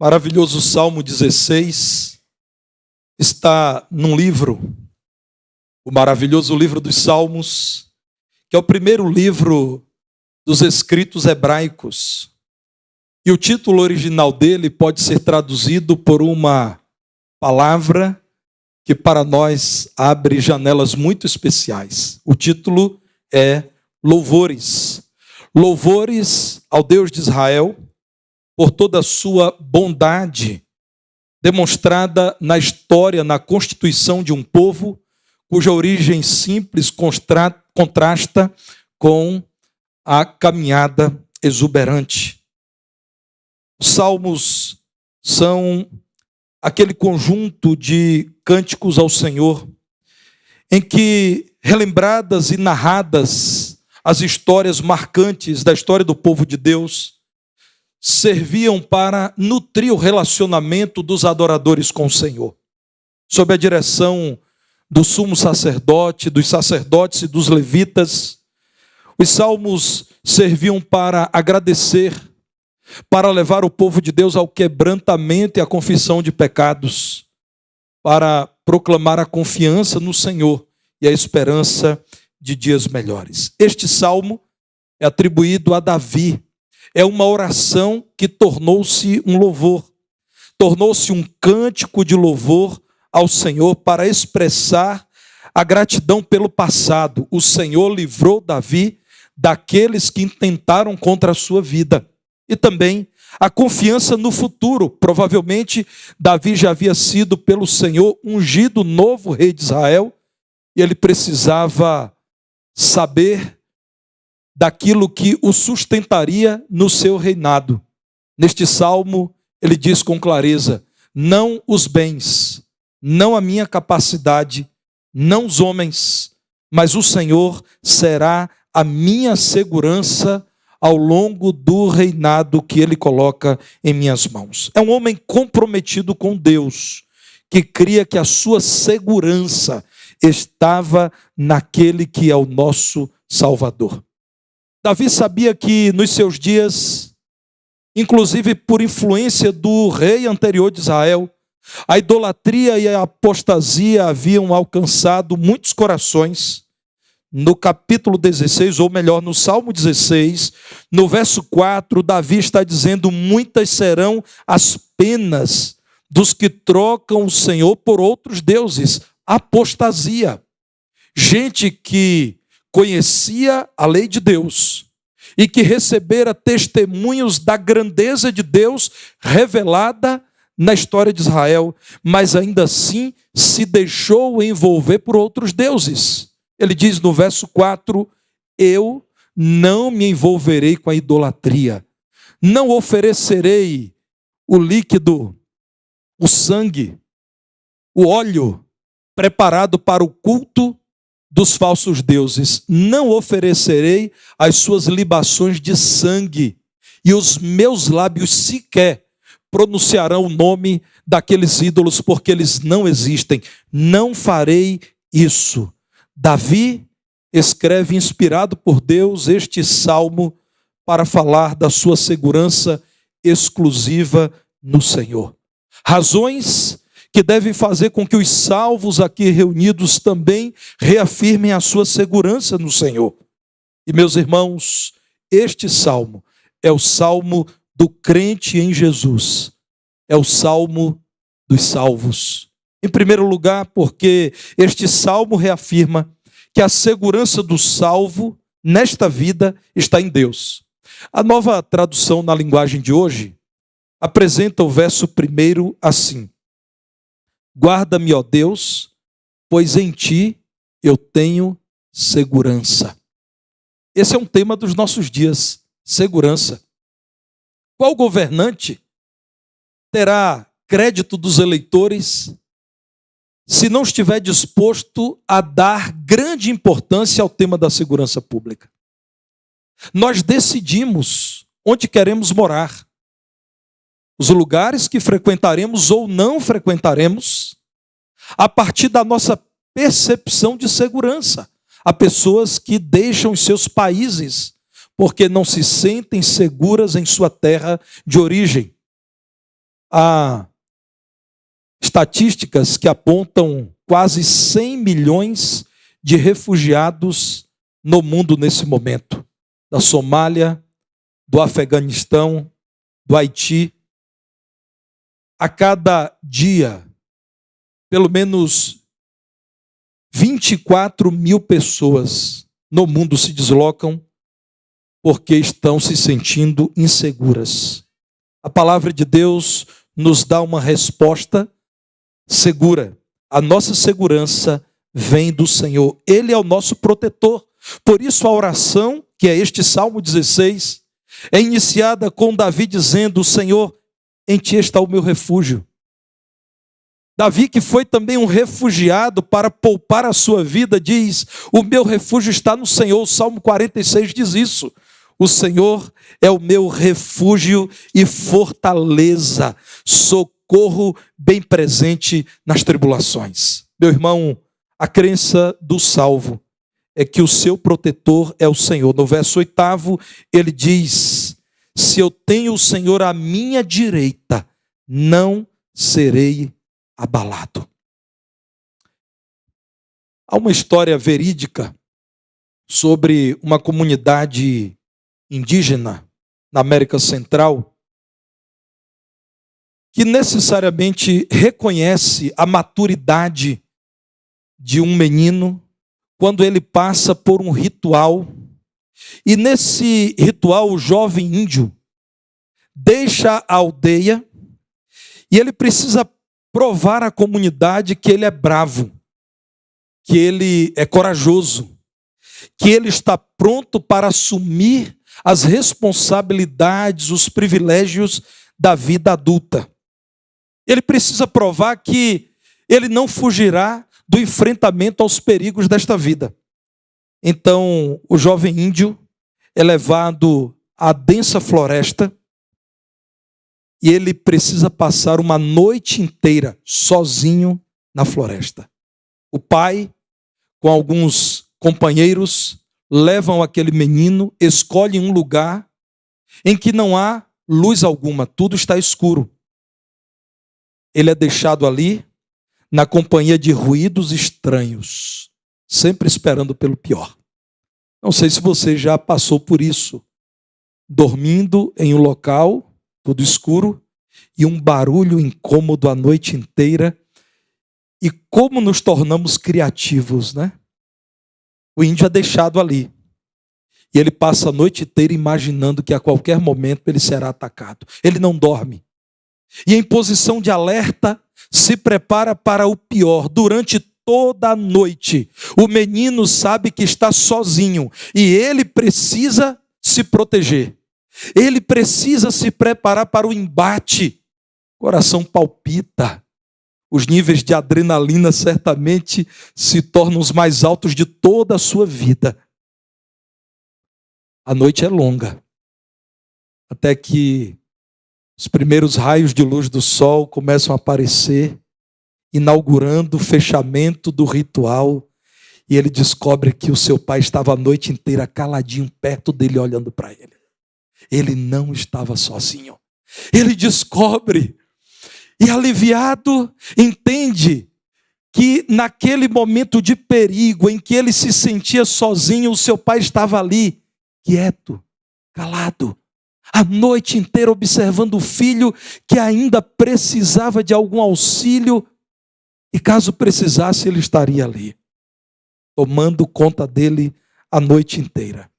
Maravilhoso Salmo 16 está num livro, o maravilhoso livro dos Salmos, que é o primeiro livro dos escritos hebraicos. E o título original dele pode ser traduzido por uma palavra que para nós abre janelas muito especiais. O título é Louvores. Louvores ao Deus de Israel por toda a sua bondade demonstrada na história, na constituição de um povo cuja origem simples contrasta com a caminhada exuberante. Os salmos são aquele conjunto de cânticos ao Senhor em que, relembradas e narradas as histórias marcantes da história do povo de Deus, serviam para nutrir o relacionamento dos adoradores com o Senhor. Sob a direção do sumo sacerdote, dos sacerdotes e dos levitas, os salmos serviam para agradecer, para levar o povo de Deus ao quebrantamento e à confissão de pecados, para proclamar a confiança no Senhor e a esperança de dias melhores. Este salmo é atribuído a Davi. É uma oração que tornou-se um louvor, tornou-se um cântico de louvor ao Senhor para expressar a gratidão pelo passado. O Senhor livrou Davi daqueles que intentaram contra a sua vida. E também a confiança no futuro. Provavelmente Davi já havia sido pelo Senhor ungido novo rei de Israel e ele precisava saber daquilo que o sustentaria no seu reinado. Neste salmo, ele diz com clareza: não os bens, não a minha capacidade, não os homens, mas o Senhor será a minha segurança ao longo do reinado que ele coloca em minhas mãos. É um homem comprometido com Deus, que cria que a sua segurança estava naquele que é o nosso Salvador. Davi sabia que nos seus dias, inclusive por influência do rei anterior de Israel, a idolatria e a apostasia haviam alcançado muitos corações. No capítulo 16, ou melhor, no Salmo 16, no verso 4, Davi está dizendo: muitas serão as penas dos que trocam o Senhor por outros deuses. Apostasia. Gente que conhecia a lei de Deus e que recebera testemunhos da grandeza de Deus revelada na história de Israel, mas ainda assim se deixou envolver por outros deuses. Ele diz no verso 4: eu não me envolverei com a idolatria, não oferecerei o líquido, o sangue, o óleo preparado para o culto dos falsos deuses, não oferecerei as suas libações de sangue, e os meus lábios sequer pronunciarão o nome daqueles ídolos, porque eles não existem. Não farei isso. Davi escreve, inspirado por Deus, este salmo para falar da sua segurança exclusiva no Senhor. Razões que devem fazer com que os salvos aqui reunidos também reafirmem a sua segurança no Senhor. E, meus irmãos, este salmo é o salmo do crente em Jesus, é o salmo dos salvos. Em primeiro lugar, porque este salmo reafirma que a segurança do salvo nesta vida está em Deus. A Nova Tradução na linguagem de hoje apresenta o verso 1 assim: guarda-me, ó Deus, pois em ti eu tenho segurança. Esse é um tema dos nossos dias, segurança. Qual governante terá crédito dos eleitores se não estiver disposto a dar grande importância ao tema da segurança pública? Nós decidimos onde queremos morar, os lugares que frequentaremos ou não frequentaremos, a partir da nossa percepção de segurança. Há pessoas que deixam os seus países porque não se sentem seguras em sua terra de origem. Há estatísticas que apontam quase 100 milhões de refugiados no mundo nesse momento. Da Somália, do Afeganistão, do Haiti. A cada dia, pelo menos 24 mil pessoas no mundo se deslocam porque estão se sentindo inseguras. A palavra de Deus nos dá uma resposta segura. A nossa segurança vem do Senhor. Ele é o nosso protetor. Por isso a oração, que é este Salmo 16, é iniciada com Davi dizendo: Senhor, em ti está o meu refúgio. Davi, que foi também um refugiado, para poupar a sua vida, diz: o meu refúgio está no Senhor. O Salmo 46 diz isso. O Senhor é o meu refúgio e fortaleza, socorro bem presente nas tribulações. Meu irmão, a crença do salvo é que o seu protetor é o Senhor. No verso 8, ele diz: se eu tenho o Senhor à minha direita, não serei abalado. Há uma história verídica sobre uma comunidade indígena na América Central que necessariamente reconhece a maturidade de um menino quando ele passa por um ritual. E nesse ritual, o jovem índio deixa a aldeia e ele precisa provar à comunidade que ele é bravo, que ele é corajoso, que ele está pronto para assumir as responsabilidades, os privilégios da vida adulta. Ele precisa provar que ele não fugirá do enfrentamento aos perigos desta vida. Então, o jovem índio é levado à densa floresta e ele precisa passar uma noite inteira sozinho na floresta. O pai, com alguns companheiros, levam aquele menino, escolhem um lugar em que não há luz alguma, tudo está escuro. Ele é deixado ali na companhia de ruídos estranhos, sempre esperando pelo pior. Não sei se você já passou por isso, dormindo em um local, tudo escuro, e um barulho incômodo a noite inteira. E como nos tornamos criativos, né? O índio é deixado ali. E ele passa a noite inteira imaginando que a qualquer momento ele será atacado. Ele não dorme. E em posição de alerta, se prepara para o pior. Durante toda a noite, o menino sabe que está sozinho e ele precisa se proteger. Ele precisa se preparar para o embate. O coração palpita. Os níveis de adrenalina certamente se tornam os mais altos de toda a sua vida. A noite é longa, até que os primeiros raios de luz do sol começam a aparecer, inaugurando o fechamento do ritual, e ele descobre que o seu pai estava a noite inteira caladinho perto dele, olhando para ele. Ele não estava sozinho. Ele descobre, e aliviado, entende que naquele momento de perigo em que ele se sentia sozinho, o seu pai estava ali, quieto, calado, a noite inteira observando o filho que ainda precisava de algum auxílio, e caso precisasse ele estaria ali, tomando conta dele a noite inteira.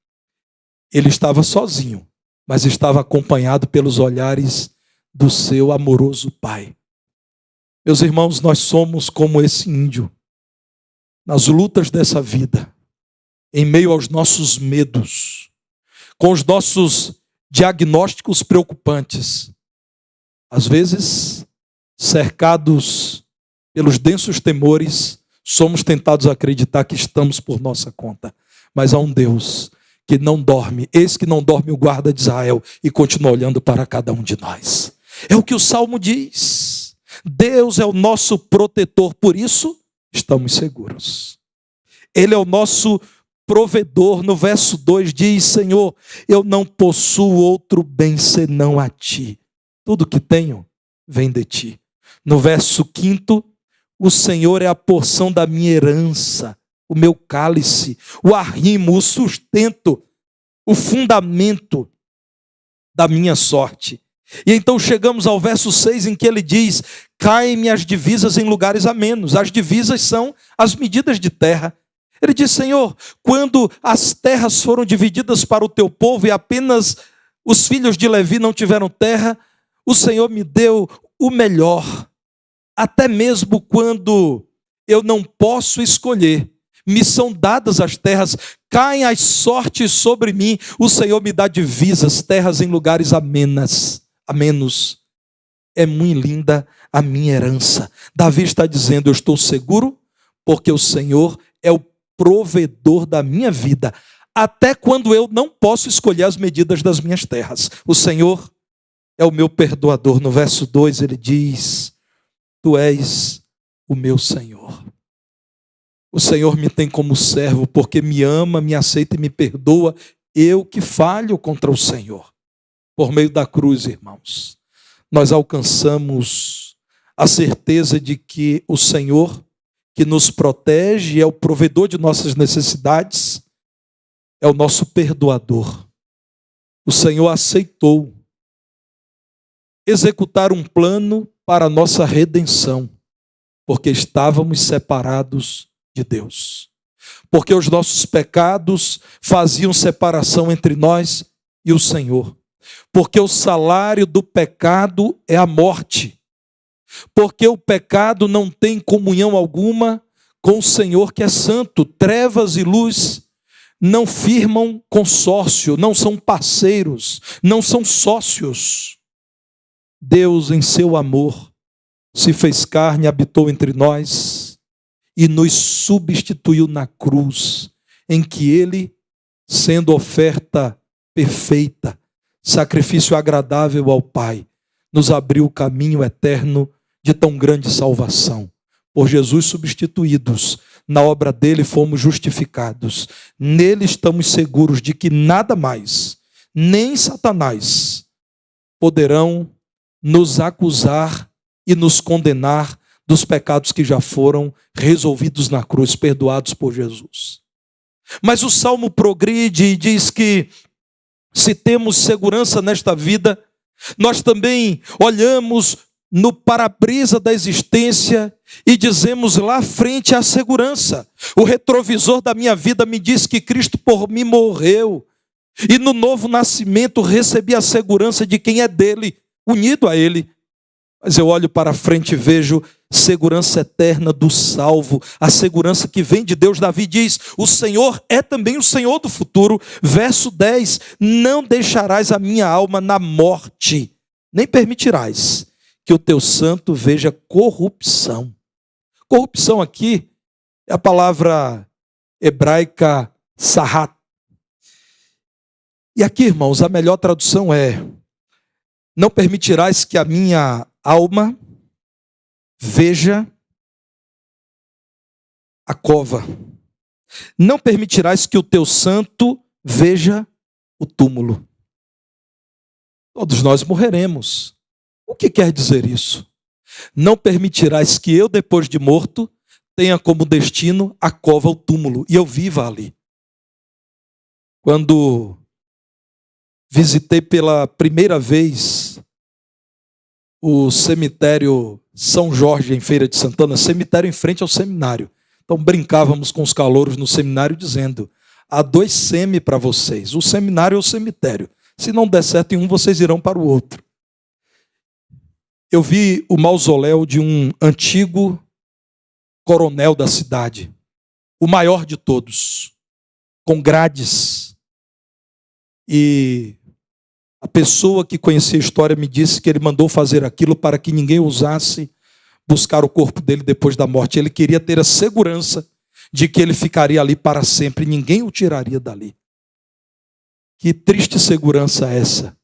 Ele estava sozinho, mas estava acompanhado pelos olhares do seu amoroso pai. Meus irmãos, nós somos como esse índio, nas lutas dessa vida, em meio aos nossos medos, com os nossos diagnósticos preocupantes, às vezes, cercados pelos densos temores, somos tentados a acreditar que estamos por nossa conta. Mas há um Deus que não dorme, eis que não dorme o guarda de Israel, e continua olhando para cada um de nós. É o que o Salmo diz. Deus é o nosso protetor, por isso estamos seguros. Ele é o nosso provedor. No verso 2 diz: Senhor, eu não possuo outro bem senão a ti. Tudo que tenho vem de ti. No verso 5, o Senhor é a porção da minha herança, o meu cálice, o arrimo, o sustento, o fundamento da minha sorte. E então chegamos ao verso 6, em que ele diz: caem-me as divisas em lugares amenos. As divisas são as medidas de terra. Ele diz: Senhor, quando as terras foram divididas para o teu povo e apenas os filhos de Levi não tiveram terra, o Senhor me deu o melhor. Até mesmo quando eu não posso escolher, me são dadas as terras, caem as sortes sobre mim, o Senhor me dá divisas, terras em lugares amenos. É muito linda a minha herança. Davi está dizendo: eu estou seguro porque o Senhor é o provedor da minha vida, até quando eu não posso escolher as medidas das minhas terras. O Senhor é o meu perdoador. No verso 2 ele diz: tu és o meu Senhor. O Senhor me tem como servo porque me ama, me aceita e me perdoa. Eu que falho contra o Senhor. Por meio da cruz, irmãos, nós alcançamos a certeza de que o Senhor, que nos protege, é o provedor de nossas necessidades, é o nosso perdoador. O Senhor aceitou executar um plano para a nossa redenção, porque estávamos separados de Deus. Porque os nossos pecados faziam separação entre nós e o Senhor. Porque o salário do pecado é a morte. Porque o pecado não tem comunhão alguma com o Senhor que é santo. Trevas e luz não firmam consórcio, não são parceiros, não são sócios. Deus, em seu amor, se fez carne, habitou entre nós e nos substituiu na cruz, em que ele, sendo oferta perfeita, sacrifício agradável ao Pai, nos abriu o caminho eterno de tão grande salvação. Por Jesus substituídos, na obra dele fomos justificados. Nele estamos seguros de que nada mais, nem Satanás, poderão nos acusar e nos condenar dos pecados que já foram resolvidos na cruz, perdoados por Jesus. Mas o Salmo progride e diz que se temos segurança nesta vida, nós também olhamos no para-brisa da existência e dizemos: lá à frente há segurança. O retrovisor da minha vida me diz que Cristo por mim morreu. E no novo nascimento recebi a segurança de quem é dele, unido a ele. Mas eu olho para frente e vejo segurança eterna do salvo, a segurança que vem de Deus. Davi diz: o Senhor é também o Senhor do futuro. Verso 10, não deixarás a minha alma na morte, nem permitirás que o teu santo veja corrupção. Corrupção aqui é a palavra hebraica sahat. E aqui, irmãos, a melhor tradução é: não permitirás que a minha alma veja a cova. Não permitirás que o teu santo veja o túmulo. Todos nós morreremos. O que quer dizer isso? Não permitirás que eu, depois de morto, tenha como destino a cova, o túmulo, e eu viva ali. Quando visitei pela primeira vez o cemitério São Jorge, em Feira de Santana, cemitério em frente ao seminário. Então brincávamos com os calouros no seminário dizendo: há 2 semi para vocês, o seminário é o cemitério. Se não der certo em um, vocês irão para o outro. Eu vi o mausoléu de um antigo coronel da cidade, o maior de todos, com grades. E a pessoa que conhecia a história me disse que ele mandou fazer aquilo para que ninguém ousasse buscar o corpo dele depois da morte. Ele queria ter a segurança de que ele ficaria ali para sempre, ninguém o tiraria dali. Que triste segurança é essa?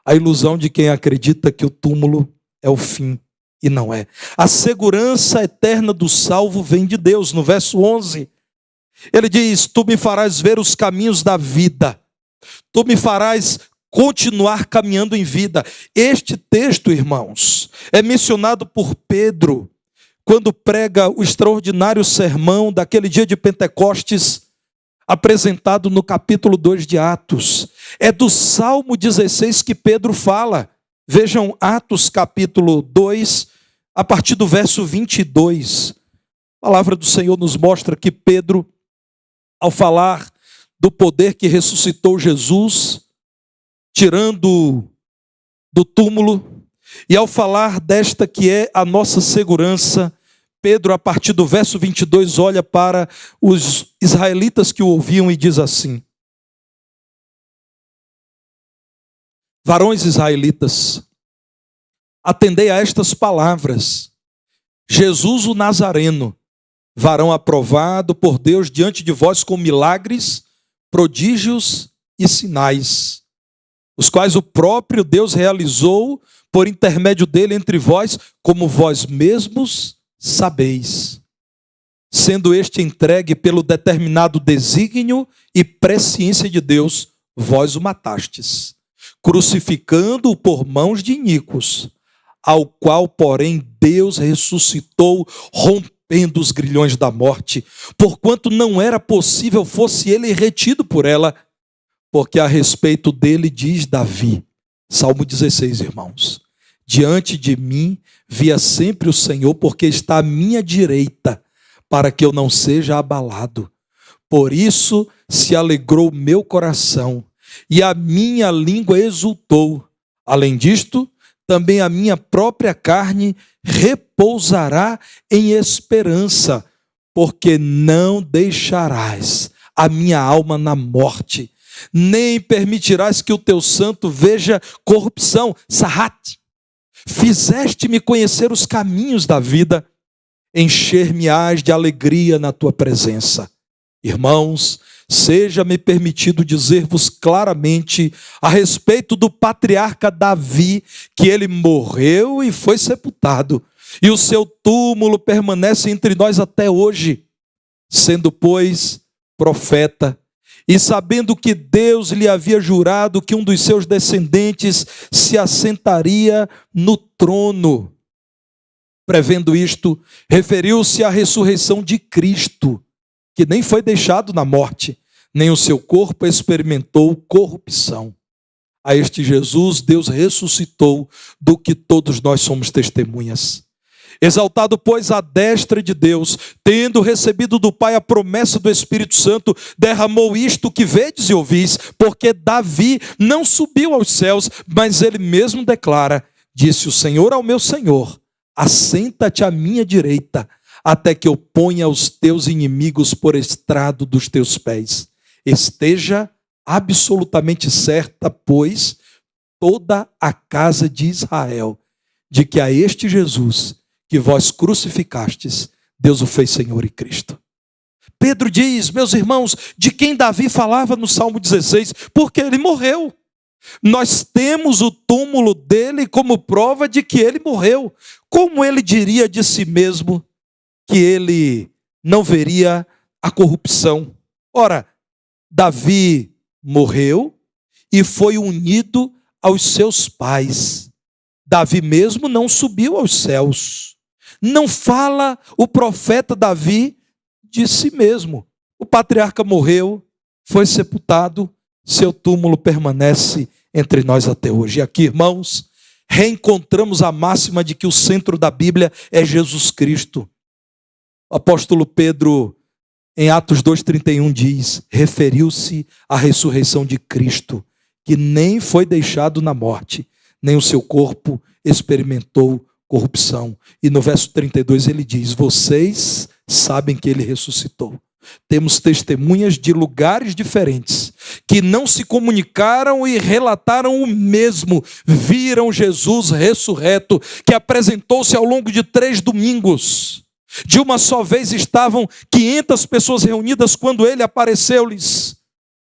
A ilusão de quem acredita que o túmulo é o fim, e não é. A segurança eterna do salvo vem de Deus. No verso 11, ele diz: tu me farás ver os caminhos da vida, tu me farás continuar caminhando em vida. Este texto, irmãos, é mencionado por Pedro quando prega o extraordinário sermão daquele dia de Pentecostes, apresentado no capítulo 2 de Atos. É do Salmo 16 que Pedro fala. Vejam Atos capítulo 2, a partir do verso 22. A palavra do Senhor nos mostra que Pedro, ao falar do poder que ressuscitou Jesus, tirando do túmulo, e ao falar desta que é a nossa segurança, Pedro, a partir do verso 22, olha para os israelitas que o ouviam e diz assim: varões israelitas, atendei a estas palavras. Jesus o Nazareno, varão aprovado por Deus diante de vós com milagres, prodígios e sinais, os quais o próprio Deus realizou por intermédio dele entre vós, como vós mesmos sabeis, sendo este entregue pelo determinado desígnio e presciência de Deus, vós o matastes, crucificando-o por mãos de iníquos, ao qual, porém, Deus ressuscitou, rompendo os grilhões da morte, porquanto não era possível fosse ele retido por ela, porque a respeito dele diz Davi, Salmo 16, irmãos: diante de mim via sempre o Senhor, porque está à minha direita, para que eu não seja abalado. Por isso se alegrou meu coração, e a minha língua exultou. Além disto, também a minha própria carne repousará em esperança, porque não deixarás a minha alma na morte, nem permitirás que o teu santo veja corrupção. Sahat, fizeste-me conhecer os caminhos da vida, encher-me-ás de alegria na tua presença. Irmãos, seja-me permitido dizer-vos claramente a respeito do patriarca Davi, que ele morreu e foi sepultado, e o seu túmulo permanece entre nós até hoje, sendo, pois, profeta, e sabendo que Deus lhe havia jurado que um dos seus descendentes se assentaria no trono. Prevendo isto, referiu-se à ressurreição de Cristo, que nem foi deixado na morte, nem o seu corpo experimentou corrupção. A este Jesus, Deus ressuscitou, do que todos nós somos testemunhas. Exaltado, pois, à destra de Deus, tendo recebido do Pai a promessa do Espírito Santo, derramou isto que vedes e ouvis, porque Davi não subiu aos céus, mas ele mesmo declara: disse o Senhor ao meu Senhor, assenta-te à minha direita, até que eu ponha os teus inimigos por estrado dos teus pés. Esteja absolutamente certa, pois, toda a casa de Israel, de que a este Jesus que vós crucificastes, Deus o fez Senhor e Cristo. Pedro diz, meus irmãos, de quem Davi falava no Salmo 16, porque ele morreu. Nós temos o túmulo dele como prova de que ele morreu. Como ele diria de si mesmo que ele não veria a corrupção? Ora, Davi morreu e foi unido aos seus pais. Davi mesmo não subiu aos céus. Não fala o profeta Davi de si mesmo. O patriarca morreu, foi sepultado, seu túmulo permanece entre nós até hoje. E aqui, irmãos, reencontramos a máxima de que o centro da Bíblia é Jesus Cristo. O apóstolo Pedro, em Atos 2,31, diz, referiu-se à ressurreição de Cristo, que nem foi deixado na morte, nem o seu corpo experimentou corrupção. E no verso 32 ele diz, vocês sabem que ele ressuscitou. Temos testemunhas de lugares diferentes, que não se comunicaram e relataram o mesmo. Viram Jesus ressurreto, que apresentou-se ao longo de 3 domingos. De uma só vez estavam 500 pessoas reunidas quando ele apareceu-lhes,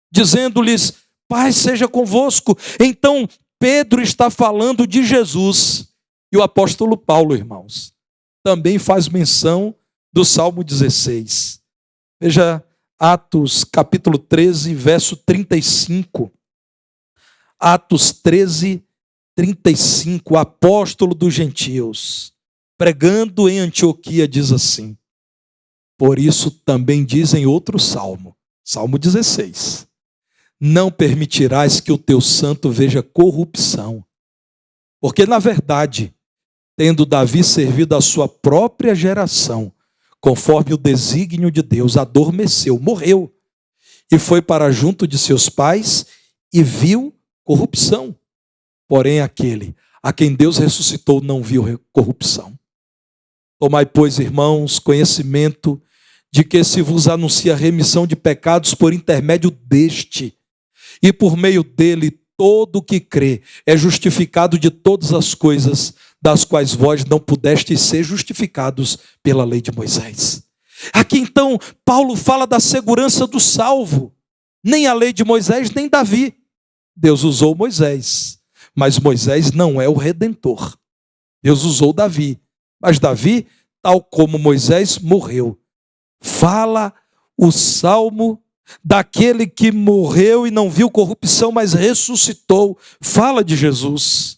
dizendo-lhes, paz seja convosco. Então Pedro está falando de Jesus. E o apóstolo Paulo, irmãos, também faz menção do Salmo 16. Veja Atos capítulo 13, verso 35. Atos 13, 35, o apóstolo dos gentios, pregando em Antioquia, diz assim: por isso também diz em outro salmo, Salmo 16, não permitirás que o teu santo veja corrupção. Porque, na verdade, tendo Davi servido a sua própria geração, conforme o desígnio de Deus, adormeceu, morreu, e foi para junto de seus pais e viu corrupção. Porém, aquele a quem Deus ressuscitou não viu corrupção. Tomai, pois, irmãos, conhecimento de que se vos anuncia a remissão de pecados por intermédio deste, e por meio dele todo o que crê é justificado de todas as coisas das quais vós não pudestes ser justificados pela lei de Moisés. Aqui então Paulo fala da segurança do salvo. Nem a lei de Moisés, nem Davi. Deus usou Moisés, mas Moisés não é o redentor. Deus usou Davi, mas Davi, tal como Moisés, morreu. Fala o salmo daquele que morreu e não viu corrupção, mas ressuscitou. Fala de Jesus.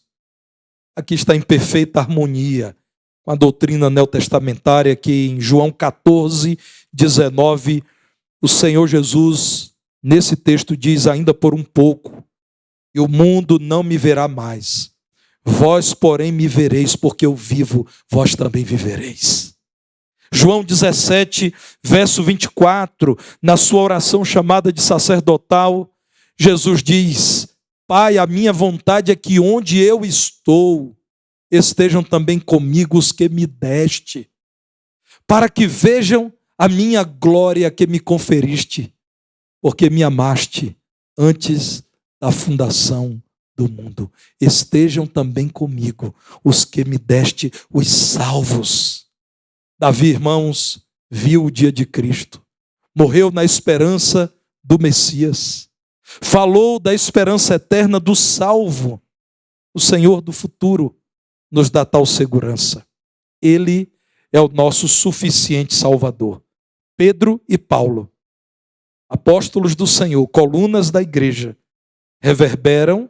Aqui está em perfeita harmonia com a doutrina neotestamentária que em João 14, 19, o Senhor Jesus, nesse texto, diz: ainda por um pouco, e o mundo não me verá mais. Vós, porém, me vereis, porque eu vivo, vós também vivereis. João 17, verso 24, na sua oração chamada de sacerdotal, Jesus diz: Pai, a minha vontade é que onde eu estou, estejam também comigo os que me deste, para que vejam a minha glória que me conferiste, porque me amaste antes da fundação do mundo. Estejam também comigo os que me deste, os salvos. Davi, irmãos, viu o dia de Cristo, morreu na esperança do Messias, falou da esperança eterna do salvo. O Senhor do futuro nos dá tal segurança. Ele é o nosso suficiente Salvador. Pedro e Paulo, apóstolos do Senhor, colunas da igreja, reverberam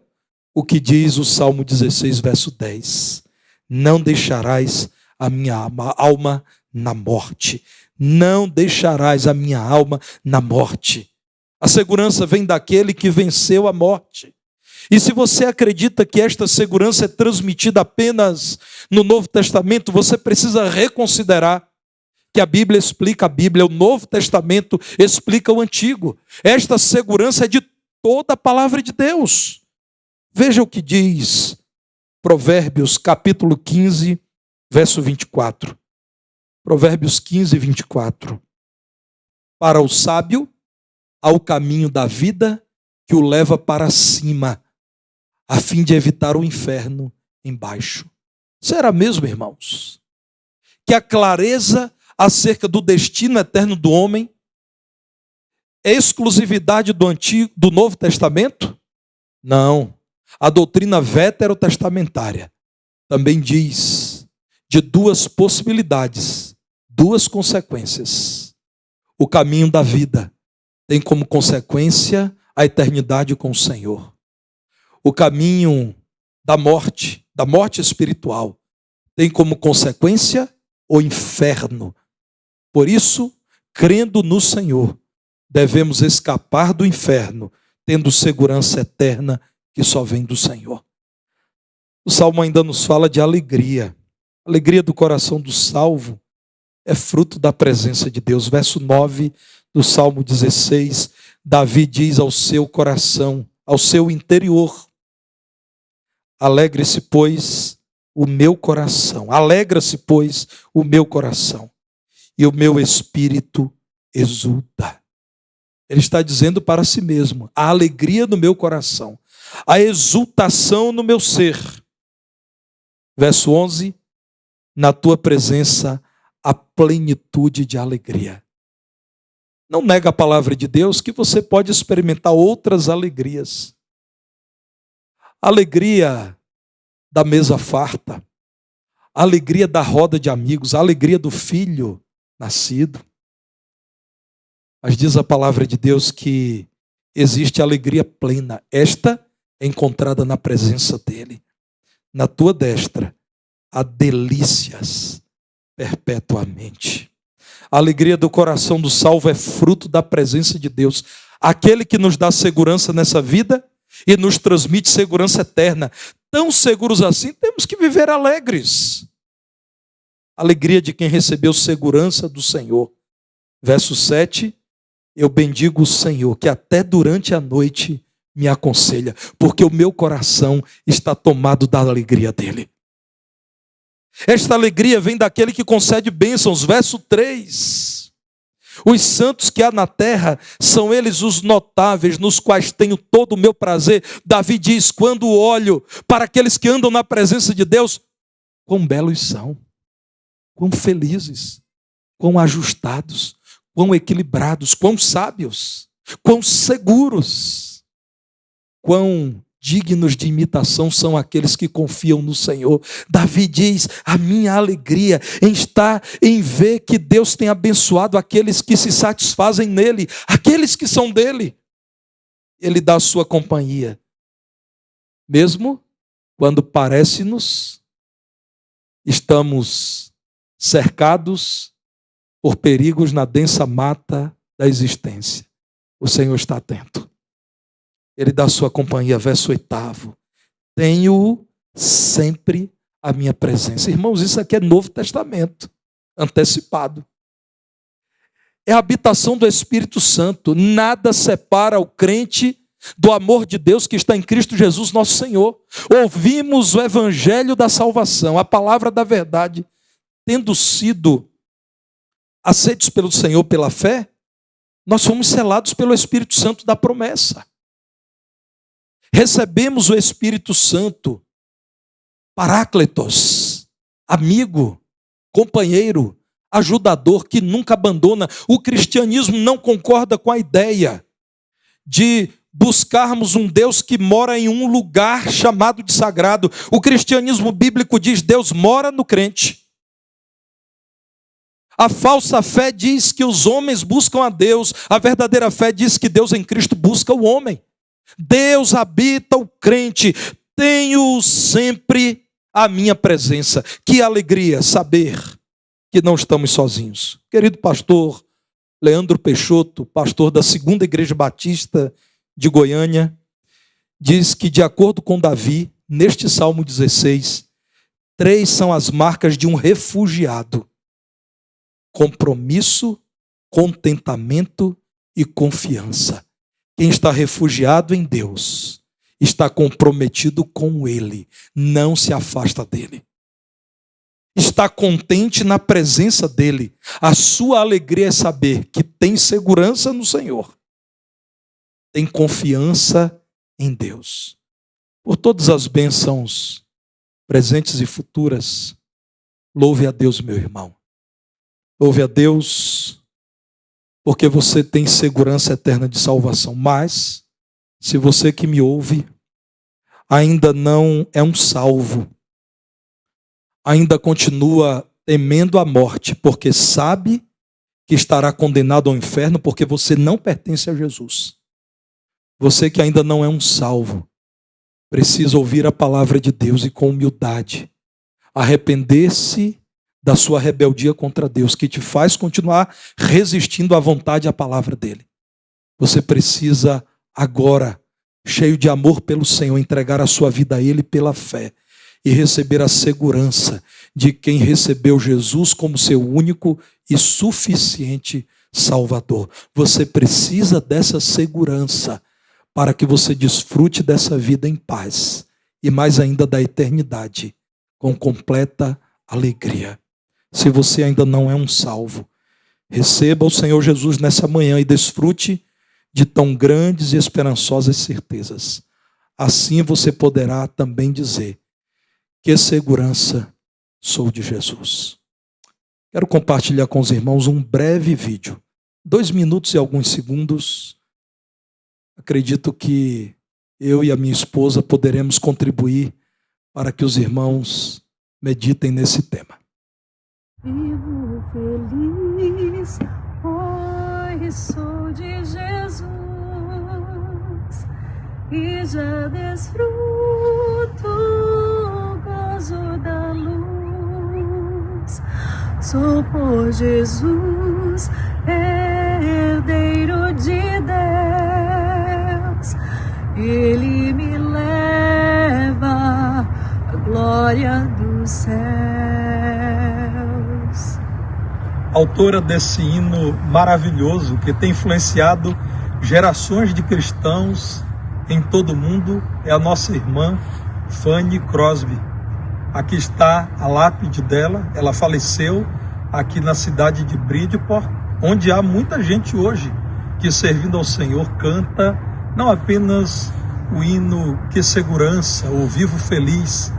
o que diz o Salmo 16, verso 10. Não deixarás a minha alma na morte. Não deixarás a minha alma na morte. A segurança vem daquele que venceu a morte. E se você acredita que esta segurança é transmitida apenas no Novo Testamento, você precisa reconsiderar que a Bíblia explica a Bíblia, o Novo Testamento explica o Antigo. Esta segurança é de toda a palavra de Deus. Veja o que diz Provérbios capítulo 15, verso 24. Provérbios 15, 24. Para o sábio, há o caminho da vida que o leva para cima, a fim de evitar o inferno embaixo. Será mesmo, irmãos, que a clareza acerca do destino eterno do homem é exclusividade do Novo Testamento? Não. A doutrina veterotestamentária também diz de duas possibilidades, duas consequências. O caminho da vida tem como consequência a eternidade com o Senhor. O caminho da morte espiritual, tem como consequência o inferno. Por isso, crendo no Senhor, devemos escapar do inferno, tendo segurança eterna que só vem do Senhor. O Salmo ainda nos fala de alegria. A alegria do coração do salvo é fruto da presença de Deus. Verso 9 do Salmo 16, Davi diz ao seu coração, ao seu interior: alegre-se, pois, o meu coração. Alegra-se, pois, o meu coração. E o meu espírito exulta. Ele está dizendo para si mesmo: a alegria no meu coração, a exultação no meu ser. Verso 11, na tua presença a plenitude de alegria. Não nega a palavra de Deus que você pode experimentar outras alegrias. Alegria da mesa farta, a alegria da roda de amigos, a alegria do filho nascido. Mas diz a palavra de Deus que existe alegria plena. Esta é encontrada na presença dele. Na tua destra há delícias perpetuamente. A alegria do coração do salvo é fruto da presença de Deus, aquele que nos dá segurança nessa vida e nos transmite segurança eterna. Tão seguros assim, temos que viver alegres. Alegria de quem recebeu segurança do Senhor. Verso 7, eu bendigo o Senhor, que até durante a noite me aconselha, porque o meu coração está tomado da alegria dele. Esta alegria vem daquele que concede bênçãos. Verso 3. Os santos que há na terra são eles os notáveis, nos quais tenho todo o meu prazer. Davi diz, quando olho para aqueles que andam na presença de Deus, quão belos são, quão felizes, quão ajustados, quão equilibrados, quão sábios, quão seguros, quão dignos de imitação são aqueles que confiam no Senhor. Davi diz, a minha alegria em ver que Deus tem abençoado aqueles que se satisfazem nele, aqueles que são dele. Ele dá a sua companhia, mesmo quando parece-nos estamos cercados por perigos na densa mata da existência. O Senhor está atento. Ele dá a sua companhia, verso 8. Tenho sempre a minha presença. Irmãos, isso aqui é Novo Testamento, antecipado. É a habitação do Espírito Santo. Nada separa o crente do amor de Deus que está em Cristo Jesus, nosso Senhor. Ouvimos o evangelho da salvação, a palavra da verdade, tendo sido aceitos pelo Senhor pela fé, nós fomos selados pelo Espírito Santo da promessa. Recebemos o Espírito Santo, Paráclitos, amigo, companheiro, ajudador, que nunca abandona. O cristianismo não concorda com a ideia de buscarmos um Deus que mora em um lugar chamado de sagrado. O cristianismo bíblico diz que Deus mora no crente. A falsa fé diz que os homens buscam a Deus. A verdadeira fé diz que Deus em Cristo busca o homem. Deus habita o crente. Tenho sempre a minha presença. Que alegria saber que não estamos sozinhos. Querido pastor Leandro Peixoto, pastor da Segunda Igreja Batista de Goiânia, diz que, de acordo com Davi, neste Salmo 16, 3 são as marcas de um refugiado: compromisso, contentamento e confiança. Quem está refugiado em Deus está comprometido com Ele, não se afasta dele. Está contente na presença dele. A sua alegria é saber que tem segurança no Senhor. Tem confiança em Deus. Por todas as bênçãos presentes e futuras, louve a Deus, meu irmão. Louve a Deus, porque você tem segurança eterna de salvação. Mas, se você que me ouve ainda não é um salvo, ainda continua temendo a morte, porque sabe que estará condenado ao inferno, porque você não pertence a Jesus. Você que ainda não é um salvo, precisa ouvir a palavra de Deus e, com humildade, arrepender-se da sua rebeldia contra Deus, que te faz continuar resistindo à vontade e à palavra dele. Você precisa agora, cheio de amor pelo Senhor, entregar a sua vida a Ele pela fé e receber a segurança de quem recebeu Jesus como seu único e suficiente Salvador. Você precisa dessa segurança para que você desfrute dessa vida em paz e mais ainda da eternidade com completa alegria. Se você ainda não é um salvo, receba o Senhor Jesus nessa manhã e desfrute de tão grandes e esperançosas certezas. Assim você poderá também dizer: que segurança sou de Jesus. Quero compartilhar com os irmãos um breve vídeo, 2 minutos e alguns segundos. Acredito que eu e a minha esposa poderemos contribuir para que os irmãos meditem nesse tema. Vivo feliz, pois sou de Jesus, e já desfruto o gozo da luz. Sou por Jesus, herdeiro de Deus. Ele me leva à glória dos céus. Autora desse hino maravilhoso que tem influenciado gerações de cristãos em todo o mundo é a nossa irmã Fanny Crosby. Aqui está a lápide dela. Ela faleceu aqui na cidade de Bridgeport, onde há muita gente hoje que, servindo ao Senhor, canta não apenas o hino Que Segurança, ou Vivo Feliz,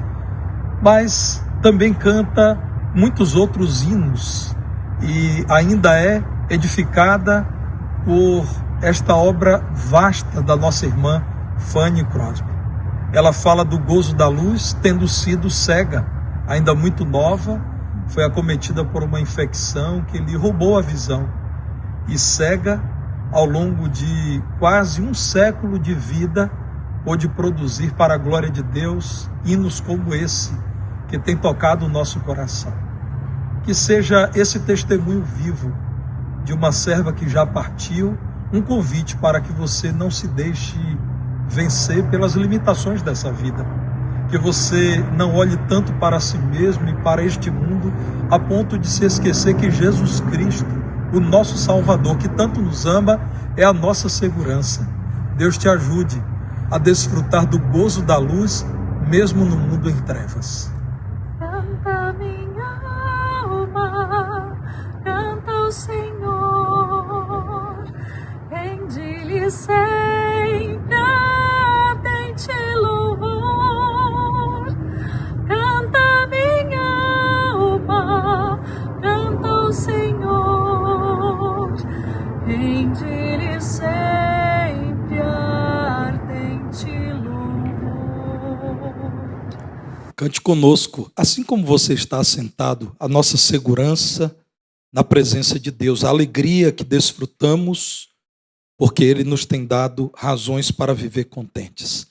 mas também canta muitos outros hinos e ainda é edificada por esta obra vasta da nossa irmã Fanny Crosby. Ela fala do gozo da luz, tendo sido cega, ainda muito nova, foi acometida por uma infecção que lhe roubou a visão. E cega, ao longo de quase um século de vida, pôde produzir para a glória de Deus hinos como esse, que tem tocado o nosso coração. Que seja esse testemunho vivo de uma serva que já partiu, um convite para que você não se deixe vencer pelas limitações dessa vida. Que você não olhe tanto para si mesmo e para este mundo a ponto de se esquecer que Jesus Cristo, o nosso Salvador, que tanto nos ama, é a nossa segurança. Deus te ajude a desfrutar do gozo da luz, mesmo no mundo em trevas. Canta minha alma, canta o Senhor, rende-lhe sempre ardente louvor. Canta minha alma, canta o Senhor, rende-lhe sempre ardente louvor. Cante conosco, assim como você está sentado, a nossa segurança na presença de Deus, a alegria que desfrutamos, porque Ele nos tem dado razões para viver contentes.